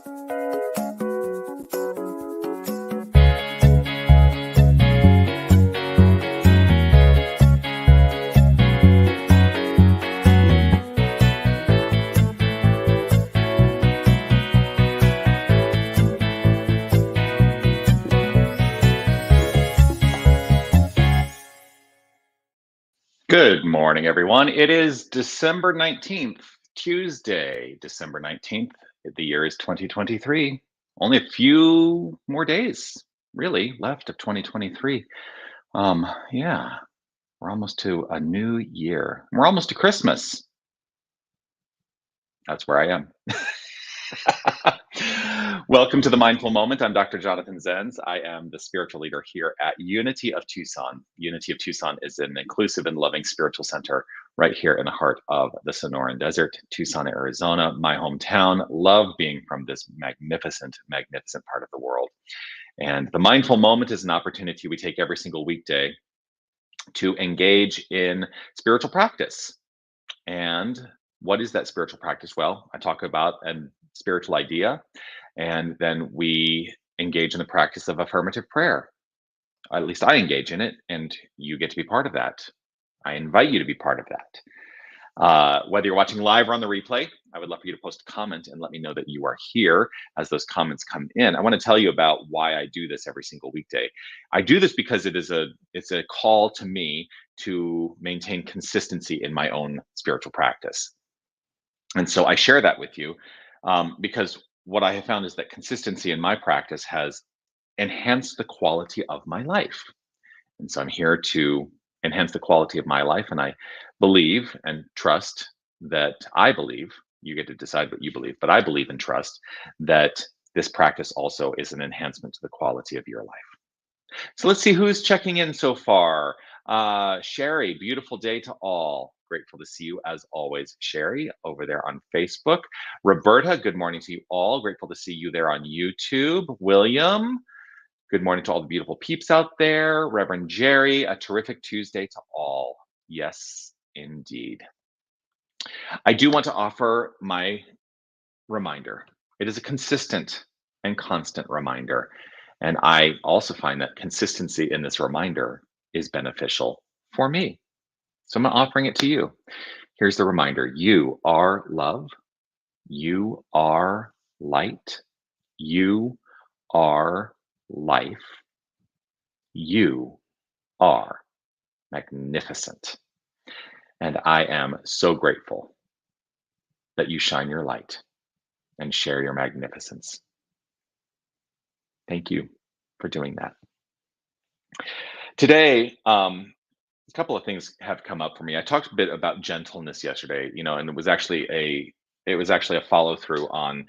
Good morning, everyone. It is December 19th, Tuesday, December 19th. The year is 2023. Only a few more days, really, left of 2023. Yeah, we're almost to a new year. We're almost to Christmas. That's where I am. Welcome to the Mindful Moment. I'm Dr. Jonathan Zenz. I am the spiritual leader here at Unity of Tucson. Unity of Tucson is an inclusive and loving spiritual center right here in the heart of the Sonoran Desert, Tucson, Arizona, my hometown. Love being from this magnificent, magnificent part of the world. And the Mindful Moment is an opportunity we take every single weekday to engage in spiritual practice. And what is that spiritual practice? Well, I talk about a spiritual idea, and then we engage in the practice of affirmative prayer. At least I engage in it, and you get to be part of that. I invite you to be part of that. Whether you're watching live or on the replay, I would love for you to post a comment and let me know that you are here as those comments come in. I want to tell you about why I do this every single weekday. I do this because it's a call to me to maintain consistency in my own spiritual practice. And so I share that with you because what I have found is that consistency in my practice has enhanced the quality of my life. And so I'm here to enhance the quality of my life. And I believe and trust that you get to decide what you believe, but I believe and trust that this practice also is an enhancement to the quality of your life. So let's see who's checking in so far. Sherry, beautiful day to all. Grateful to see you as always, Sherry, over there on Facebook. Roberta, good morning to you all. Grateful to see you there on YouTube. William, good morning to all the beautiful peeps out there. Reverend Jerry, a terrific Tuesday to all. Yes, indeed. I do want to offer my reminder. It is a consistent and constant reminder. And I also find that consistency in this reminder is beneficial for me. So I'm offering it to you. Here's the reminder. You are love. You are light. You are life. You are magnificent. And I am so grateful that you shine your light and share your magnificence. Thank you for doing that. Today, a couple of things have come up for me. I talked a bit about gentleness yesterday, and it was actually a follow through on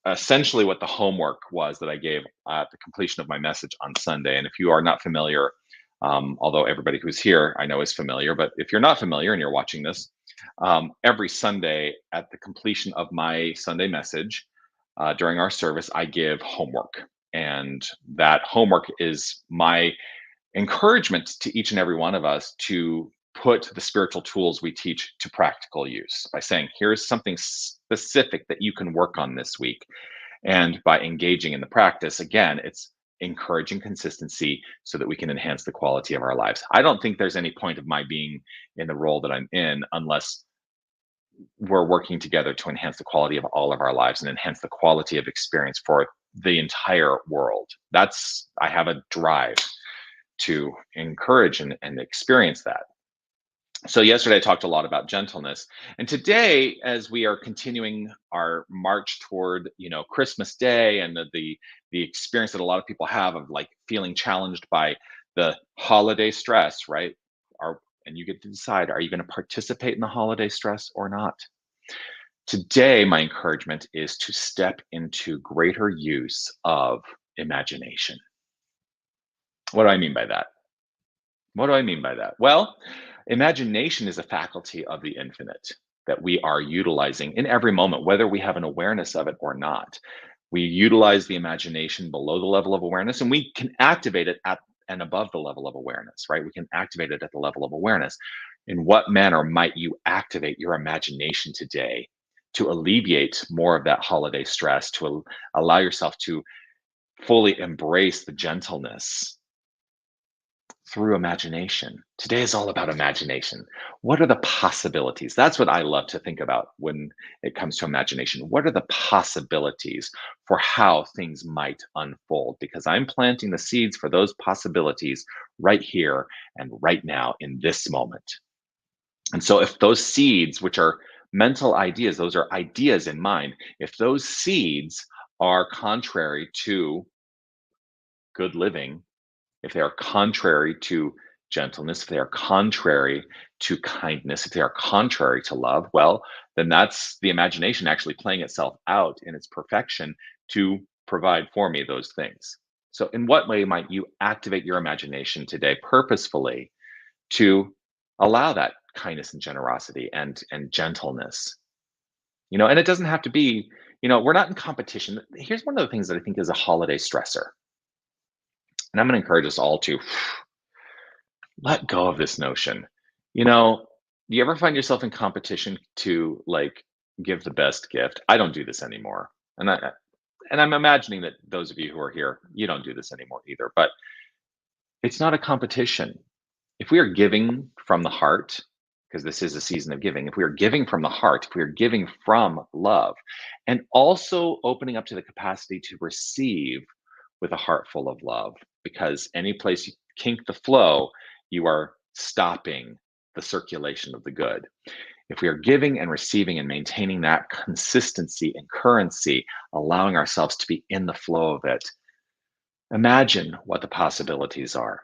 essentially what the homework was that I gave at the completion of my message on Sunday. And if you are not familiar, although everybody who's here I know is familiar, but if you're not familiar and you're watching this, every Sunday at the completion of my Sunday message during our service, I give homework. And that homework is my encouragement to each and every one of us to put the spiritual tools we teach to practical use by saying, here's something specific that you can work on this week. And by engaging in the practice, again, it's encouraging consistency so that we can enhance the quality of our lives. I don't think there's any point of my being in the role that I'm in unless we're working together to enhance the quality of all of our lives and enhance the quality of experience for the entire world. I have a drive to encourage and experience that. So yesterday I talked a lot about gentleness, and today, as we are continuing our march toward Christmas Day and the experience that a lot of people have of like feeling challenged by the holiday stress, right? And you get to decide, are you going to participate in the holiday stress or not? Today, my encouragement is to step into greater use of imagination. What do I mean by that? Well, imagination is a faculty of the infinite that we are utilizing in every moment, whether we have an awareness of it or not. We utilize the imagination below the level of awareness, and we can activate it at and above the level of awareness, right? We can activate it at the level of awareness. In what manner might you activate your imagination today to alleviate more of that holiday stress, to allow yourself to fully embrace the gentleness through imagination. Today is all about imagination. What are the possibilities? That's what I love to think about when it comes to imagination. What are the possibilities for how things might unfold? Because I'm planting the seeds for those possibilities right here and right now in this moment. And so, if those seeds, which are mental ideas, those are ideas in mind, if those seeds are contrary to good living, if they are contrary to gentleness, if they are contrary to kindness, if they are contrary to love, well, then that's the imagination actually playing itself out in its perfection to provide for me those things. So, in what way might you activate your imagination today purposefully to allow that kindness and generosity and gentleness? And it doesn't have to be, we're not in competition. Here's one of the things that I think is a holiday stressor. And I'm going to encourage us all to let go of this notion. You know, do you ever find yourself in competition to like give the best gift? I don't do this anymore. And I'm imagining that those of you who are here, you don't do this anymore either. But it's not a competition. If we are giving from the heart, because this is a season of giving, if we are giving from the heart, if we are giving from love, and also opening up to the capacity to receive with a heart full of love, because any place you kink the flow, you are stopping the circulation of the good. If we are giving and receiving and maintaining that consistency and currency, allowing ourselves to be in the flow of it, imagine what the possibilities are.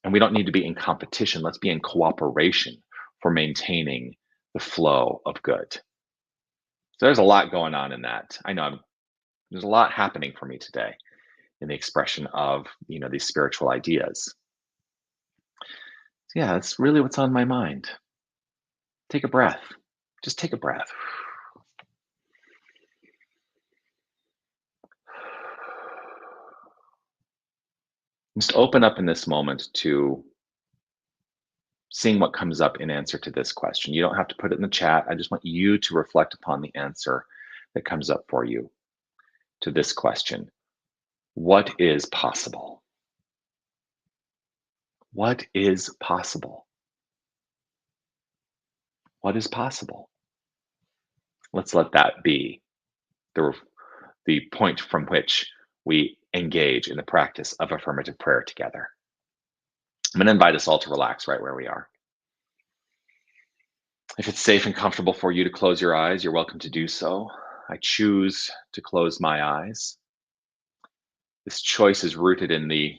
And we don't need to be in competition. Let's be in cooperation for maintaining the flow of good. So there's a lot going on in that. I know there's a lot happening for me today in the expression of, these spiritual ideas. So yeah, that's really what's on my mind. Take a breath. Just take a breath. Just open up in this moment to seeing what comes up in answer to this question. You don't have to put it in the chat. I just want you to reflect upon the answer that comes up for you to this question. What is possible? What is possible? What is possible? Let's let that be the point from which we engage in the practice of affirmative prayer together. I'm going to invite us all to relax right where we are. If it's safe and comfortable for you to close your eyes, you're welcome to do so. I choose to close my eyes. This choice is rooted in the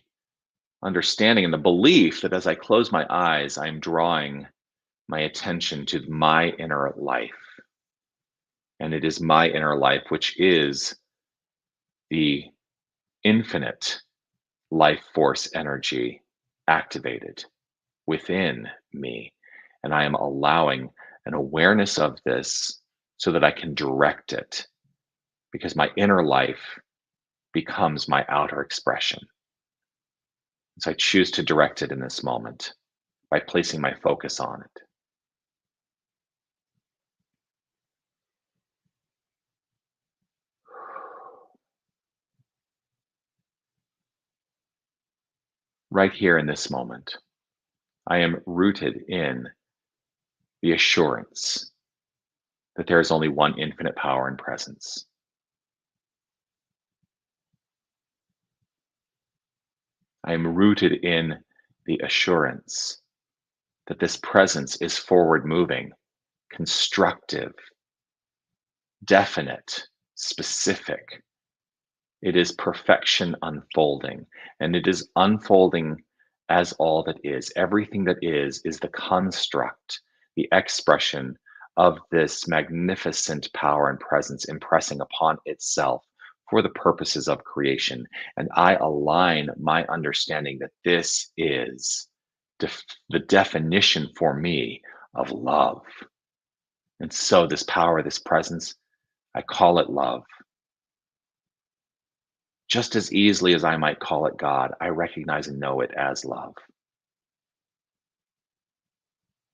understanding and the belief that as I close my eyes, I'm drawing my attention to my inner life. And it is my inner life, which is the infinite life force energy activated within me. And I am allowing an awareness of this so that I can direct it, because my inner life becomes my outer expression. So I choose to direct it in this moment by placing my focus on it. Right here in this moment, I am rooted in the assurance that there is only one infinite power and presence. I am rooted in the assurance that this presence is forward moving, constructive, definite, specific. It is perfection unfolding, and it is unfolding as all that is. Everything that is the construct, the expression of this magnificent power and presence impressing upon itself for the purposes of creation. And I align my understanding that this is the definition for me of love. And so, this power, this presence, I call it love. Just as easily as I might call it God, I recognize and know it as love.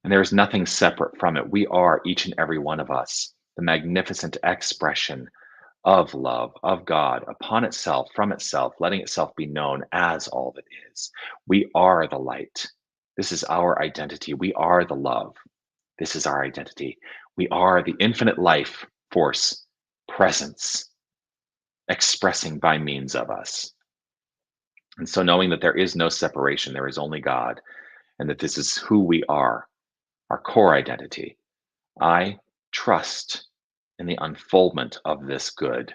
And there is nothing separate from it. We are, each and every one of us, the magnificent expression of love, of God upon itself, from itself, letting itself be known as all that is. We are the light. This is our identity. We are the love. This is our identity. We are the infinite life force presence expressing by means of us. And so, knowing that there is no separation, there is only God, and that this is who we are, our core identity, I trust in the unfoldment of this good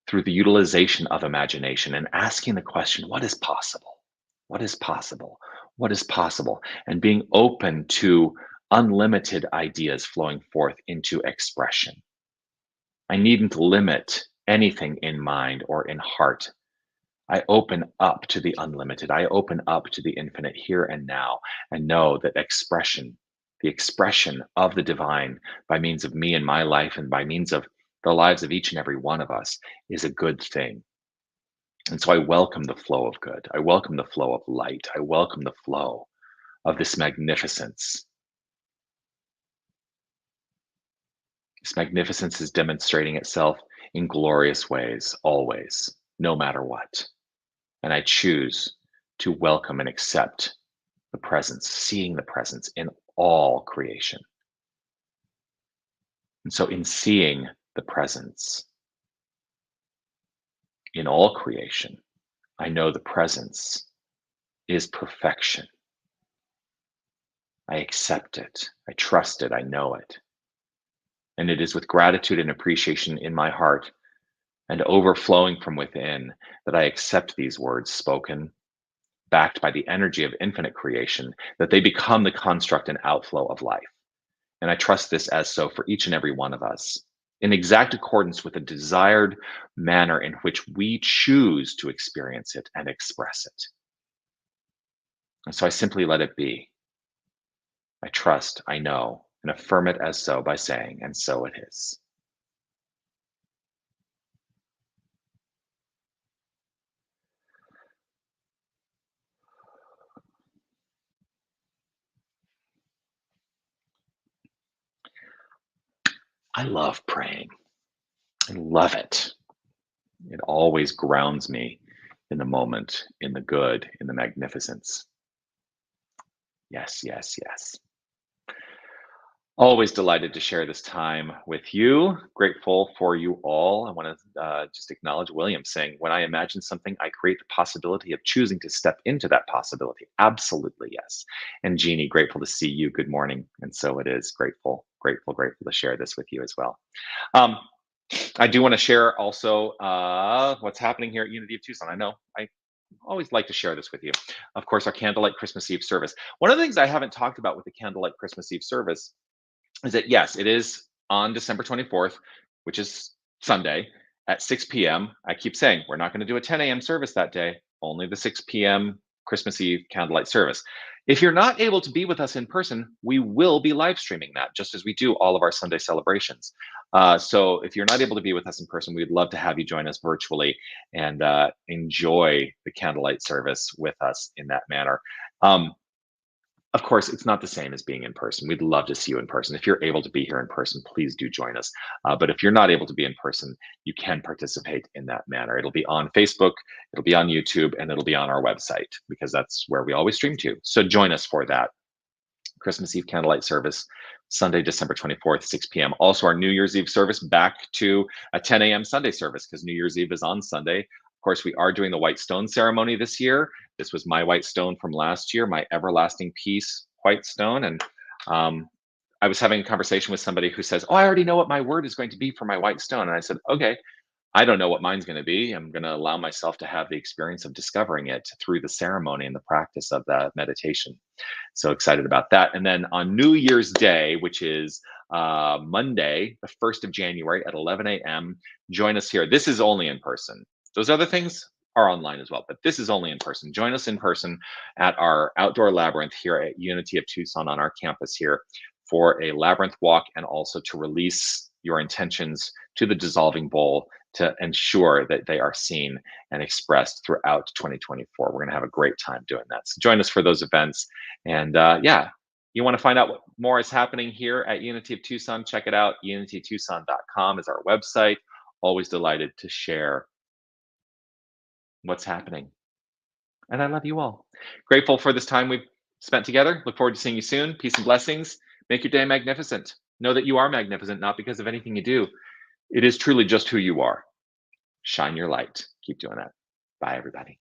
through the utilization of imagination and asking the question, what is possible? What is possible? What is possible? And being open to unlimited ideas flowing forth into expression. I needn't limit anything in mind or in heart. I open up to the unlimited. I open up to the infinite here and now and know that expression, the expression of the divine by means of me and my life and by means of the lives of each and every one of us is a good thing. And so I welcome the flow of good. I welcome the flow of light. I welcome the flow of this magnificence. This magnificence is demonstrating itself in glorious ways, always, no matter what. And I choose to welcome and accept the presence, seeing the presence in all creation. And so, in seeing the presence in all creation, I know the presence is perfection. I accept it, I trust it, I know it. And it is with gratitude and appreciation in my heart and overflowing from within that I accept these words spoken, backed by the energy of infinite creation, that they become the construct and outflow of life. And I trust this as so for each and every one of us, in exact accordance with the desired manner in which we choose to experience it and express it. And so I simply let it be. I trust, I know, and affirm it as so by saying, and so it is. I love praying. I love it. It always grounds me in the moment, in the good, in the magnificence. Yes, yes, yes. Always delighted to share this time with you. Grateful for you all. I want to just acknowledge William saying, when I imagine something, I create the possibility of choosing to step into that possibility. Absolutely, yes. And Jeannie, grateful to see you. Good morning. And so it is. Grateful, grateful, grateful to share this with you as well. Um, I do want to share also what's happening here at Unity of Tucson. I know I always like to share this with you. Of course, our Candlelight Christmas Eve service. One of the things I haven't talked about with the Candlelight Christmas Eve service is that yes, it is on December 24th, which is Sunday at 6 p.m. I keep saying we're not going to do a 10 a.m. service that day, only the 6 p.m. Christmas Eve candlelight service. If you're not able to be with us in person, we will be live streaming that just as we do all of our Sunday celebrations. So if you're not able to be with us in person, we'd love to have you join us virtually and enjoy the candlelight service with us in that manner. Of course, it's not the same as being in person. We'd love to see you in person. If you're able to be here in person, please do join us. But if you're not able to be in person, you can participate in that manner. It'll be on Facebook, it'll be on YouTube, and it'll be on our website because that's where we always stream to. So join us for that Christmas Eve candlelight service, Sunday, December 24th, 6 p.m. Also, our New Year's Eve service back to a 10 a.m. Sunday service because New Year's Eve is on Sunday. Of course, we are doing the white stone ceremony this year. This was my white stone from last year, my everlasting peace white stone. And I was having a conversation with somebody who says, oh, I already know what my word is going to be for my white stone. And I said, okay, I don't know what mine's going to be. I'm going to allow myself to have the experience of discovering it through the ceremony and the practice of the meditation. So excited about that. And then on New Year's Day, which is Monday, the 1st of January at 11 a.m., join us here. This is only in person. Those other things are online as well, but this is only in person. Join us in person at our outdoor labyrinth here at Unity of Tucson on our campus here for a labyrinth walk and also to release your intentions to the dissolving bowl to ensure that they are seen and expressed throughout 2024. We're going to have a great time doing that. So join us for those events. And yeah, You want to find out what more is happening here at Unity of Tucson? Check it out. unitytucson.com is our website. Always delighted to share what's happening. And I love you all. Grateful for this time we've spent together. Look forward to seeing you soon. Peace and blessings. Make your day magnificent. Know that you are magnificent, not because of anything you do. It is truly just who you are. Shine your light. Keep doing that. Bye, everybody.